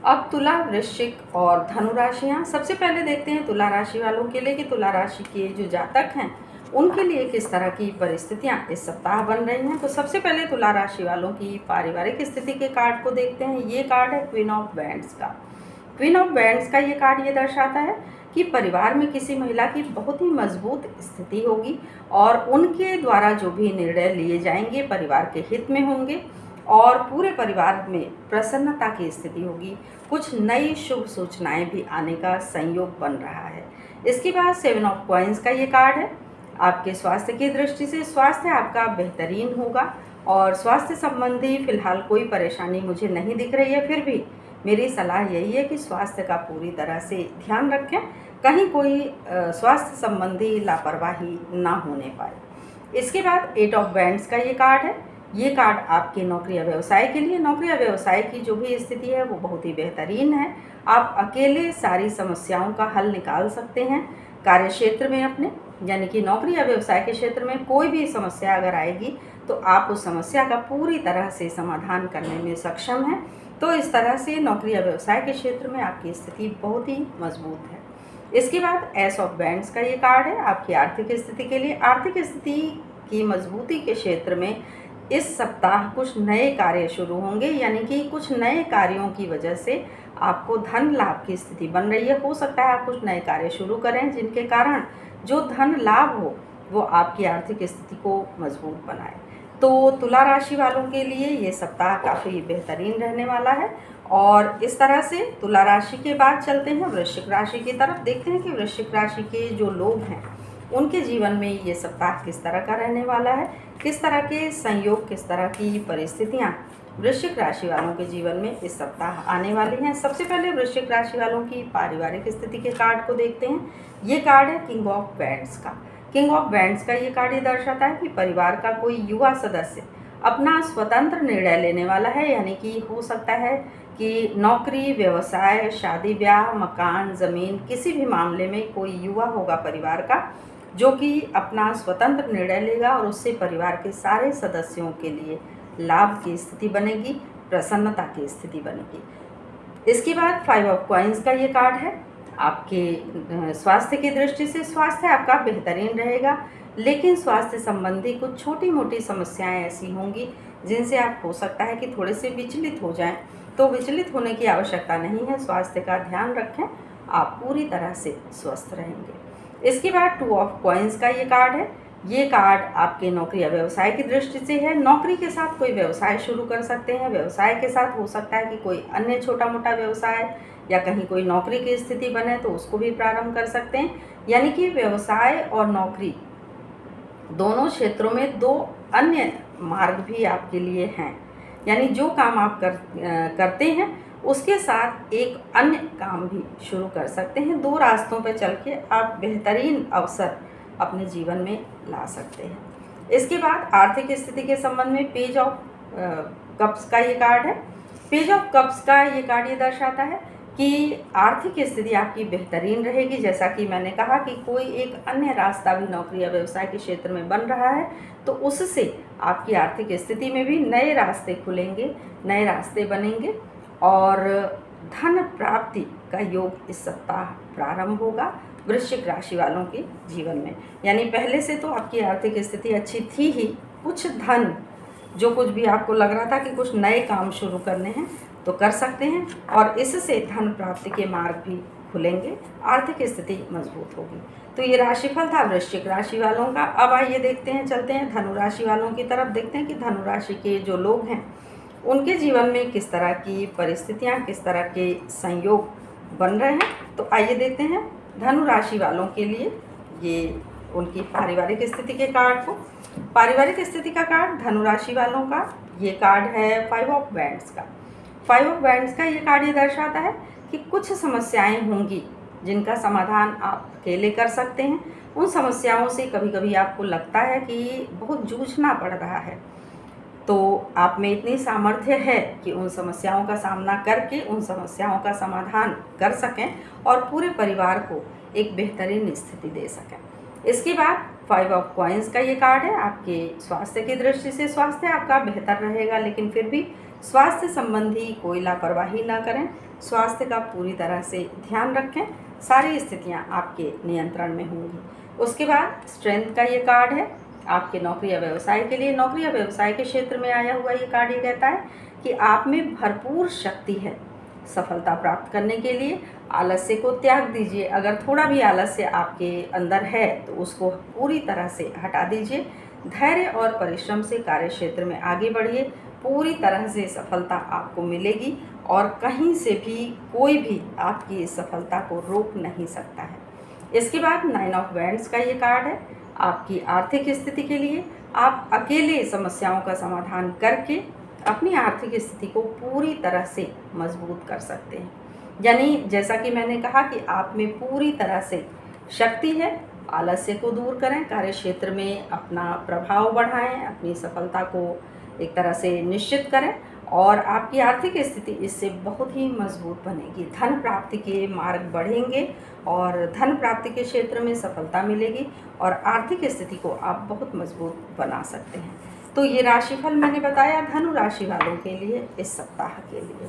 अब तुला, वृश्चिक और धनु राशियाँ। सबसे पहले देखते हैं तुला राशि वालों के लिए कि तुला राशि के जो जातक हैं उनके लिए किस तरह की परिस्थितियाँ इस सप्ताह बन रही हैं। तो सबसे पहले तुला राशि वालों की पारिवारिक स्थिति के कार्ड को देखते हैं। ये कार्ड है क्वीन ऑफ वैंड्स का। क्वीन ऑफ वैंड्स का ये कार्ड ये दर्शाता है कि परिवार में किसी महिला की बहुत ही मजबूत स्थिति होगी और उनके द्वारा जो भी निर्णय लिए जाएंगे परिवार के हित में होंगे और पूरे परिवार में प्रसन्नता की स्थिति होगी। कुछ नई शुभ सूचनाएं भी आने का संयोग बन रहा है। इसके बाद 7 ऑफ कॉइन्स का ये कार्ड है। आपके स्वास्थ्य की दृष्टि से स्वास्थ्य आपका बेहतरीन होगा और स्वास्थ्य संबंधी फिलहाल कोई परेशानी मुझे नहीं दिख रही है। फिर भी मेरी सलाह यही है कि स्वास्थ्य का पूरी तरह से ध्यान रखें, कहीं कोई स्वास्थ्य संबंधी लापरवाही ना होने पाए। इसके बाद 8 ऑफ वैंड्स का ये कार्ड है। ये कार्ड आपके नौकरी या व्यवसाय के लिए, नौकरी या व्यवसाय की जो भी स्थिति है वो बहुत ही बेहतरीन है। आप अकेले सारी समस्याओं का हल निकाल सकते हैं। कार्य क्षेत्र में अपने यानी कि नौकरी या व्यवसाय के क्षेत्र में कोई भी समस्या अगर आएगी तो आप उस समस्या का पूरी तरह से समाधान करने में सक्षम हैं। तो इस तरह से नौकरी या व्यवसाय के क्षेत्र में आपकी स्थिति बहुत ही मजबूत है। इसके बाद एस ऑफ वैंड्स का ये कार्ड है आपकी आर्थिक स्थिति के लिए। आर्थिक स्थिति की मजबूती के क्षेत्र में इस सप्ताह कुछ नए कार्य शुरू होंगे, यानी कि कुछ नए कार्यों की वजह से आपको धन लाभ की स्थिति बन रही है। हो सकता है आप कुछ नए कार्य शुरू करें जिनके कारण जो धन लाभ हो वो आपकी आर्थिक स्थिति को मजबूत बनाए। तो तुला राशि वालों के लिए ये सप्ताह काफ़ी बेहतरीन रहने वाला है। और इस तरह से तुला राशि के बाद चलते हैं वृश्चिक राशि की तरफ। देखते हैं कि वृश्चिक राशि के जो लोग हैं उनके जीवन में ये सप्ताह किस तरह का रहने वाला है, किस तरह के संयोग, किस तरह की परिस्थितियाँ वृश्चिक राशि वालों के जीवन में इस सप्ताह आने वाली हैं। सबसे पहले वृश्चिक राशि वालों की पारिवारिक स्थिति के कार्ड को देखते हैं। ये कार्ड है किंग ऑफ वैंड्स का। किंग ऑफ वैंड्स का ये कार्ड ये दर्शाता है कि परिवार का कोई युवा सदस्य अपना स्वतंत्र निर्णय लेने वाला है, यानी कि हो सकता है कि नौकरी, व्यवसाय, शादी ब्याह, मकान, ज़मीन, किसी भी मामले में कोई युवा होगा परिवार का जो कि अपना स्वतंत्र निर्णय लेगा और उससे परिवार के सारे सदस्यों के लिए लाभ की स्थिति बनेगी, प्रसन्नता की स्थिति बनेगी। इसके बाद 5 ऑफ कॉइन्स का ये कार्ड है आपके स्वास्थ्य की दृष्टि से। स्वास्थ्य आपका बेहतरीन रहेगा, लेकिन स्वास्थ्य संबंधी कुछ छोटी मोटी समस्याएं ऐसी होंगी जिनसे आप हो सकता है कि थोड़े से विचलित हो जाएं। तो विचलित होने की आवश्यकता नहीं है, स्वास्थ्य का ध्यान रखें, आप पूरी तरह से स्वस्थ रहेंगे। इसके बाद 2 ऑफ कॉइन्स का ये कार्ड है। ये कार्ड आपके नौकरी या व्यवसाय की दृष्टि से है। नौकरी के साथ कोई व्यवसाय शुरू कर सकते हैं, व्यवसाय के साथ हो सकता है कि कोई अन्य छोटा मोटा व्यवसाय या कहीं कोई नौकरी की स्थिति बने तो उसको भी प्रारंभ कर सकते हैं। यानी कि व्यवसाय और नौकरी दोनों क्षेत्रों में 2 अन्य मार्ग भी आपके लिए हैं, यानी जो काम आप करते हैं उसके साथ एक अन्य काम भी शुरू कर सकते हैं। 2 रास्तों पर चल के आप बेहतरीन अवसर अपने जीवन में ला सकते हैं। इसके बाद आर्थिक स्थिति के संबंध में पेज ऑफ कप्स का ये कार्ड है। पेज ऑफ कप्स का ये कार्ड ये दर्शाता है कि आर्थिक स्थिति आपकी बेहतरीन रहेगी। जैसा कि मैंने कहा कि कोई एक अन्य रास्ता भी नौकरी या व्यवसाय के क्षेत्र में बन रहा है तो उससे आपकी आर्थिक स्थिति में भी नए रास्ते खुलेंगे, नए रास्ते बनेंगे और धन प्राप्ति का योग इस सप्ताह प्रारंभ होगा वृश्चिक राशि वालों के जीवन में। यानी पहले से तो आपकी आर्थिक स्थिति अच्छी थी ही, कुछ धन जो कुछ भी आपको लग रहा था कि कुछ नए काम शुरू करने हैं तो कर सकते हैं और इससे धन प्राप्ति के मार्ग भी खुलेंगे, आर्थिक स्थिति मजबूत होगी। तो ये राशिफल था वृश्चिक राशि वालों का। अब आइए देखते हैं, चलते हैं धनु राशि वालों की तरफ। देखते हैं कि धनु राशि के जो लोग हैं उनके जीवन में किस तरह की परिस्थितियाँ, किस तरह के संयोग बन रहे हैं। तो आइए देखते हैं धनु राशि वालोों के लिए ये उनकी पारिवारिक स्थिति के कार्ड को। पारिवारिक स्थिति का कार्ड धनु राशि वालों का ये कार्ड है 5 ऑफ वैंड्स का। 5 ऑफ वैंड्स का ये कार्ड ये दर्शाता है कि कुछ समस्याएं होंगी जिनका समाधान आप अकेले कर सकते हैं। उन समस्याओं से कभी कभी आपको लगता है कि बहुत जूझना पड़ रहा है, तो आप में इतनी सामर्थ्य है कि उन समस्याओं का सामना करके उन समस्याओं का समाधान कर सकें और पूरे परिवार को एक बेहतरीन स्थिति दे सकें। इसके बाद 5 ऑफ कॉइन्स का ये कार्ड है आपके स्वास्थ्य की दृष्टि से। स्वास्थ्य आपका बेहतर रहेगा, लेकिन फिर भी स्वास्थ्य संबंधी कोई लापरवाही ना करें, स्वास्थ्य का पूरी तरह से ध्यान रखें, सारी स्थितियां आपके नियंत्रण में होंगी। उसके बाद स्ट्रेंथ का ये कार्ड है आपके नौकरी या व्यवसाय के लिए। नौकरी या व्यवसाय के क्षेत्र में आया हुआ ये कार्ड ये कहता है कि आप में भरपूर शक्ति है सफलता प्राप्त करने के लिए। आलस्य को त्याग दीजिए, अगर थोड़ा भी आलस्य आपके अंदर है तो उसको पूरी तरह से हटा दीजिए। धैर्य और परिश्रम से कार्य क्षेत्र में आगे बढ़िए, पूरी तरह से सफलता आपको मिलेगी और कहीं से भी कोई भी आपकी इस सफलता को रोक नहीं सकता है। इसके बाद 9 ऑफ वैंड्स का ये कार्ड है आपकी आर्थिक स्थिति के लिए। आप अकेले समस्याओं का समाधान करके अपनी आर्थिक स्थिति को पूरी तरह से मजबूत कर सकते हैं। यानी जैसा कि मैंने कहा कि आप में पूरी तरह से शक्ति है। आलस्य को दूर करें, कार्य क्षेत्र में अपना प्रभाव बढ़ाएं, अपनी सफलता को एक तरह से निश्चित करें और आपकी आर्थिक स्थिति इससे बहुत ही मजबूत बनेगी। धन प्राप्ति के मार्ग बढ़ेंगे और धन प्राप्ति के क्षेत्र में सफलता मिलेगी और आर्थिक स्थिति को आप बहुत मजबूत बना सकते हैं। तो ये राशिफल मैंने बताया धनु राशि वालों के लिए इस सप्ताह के लिए।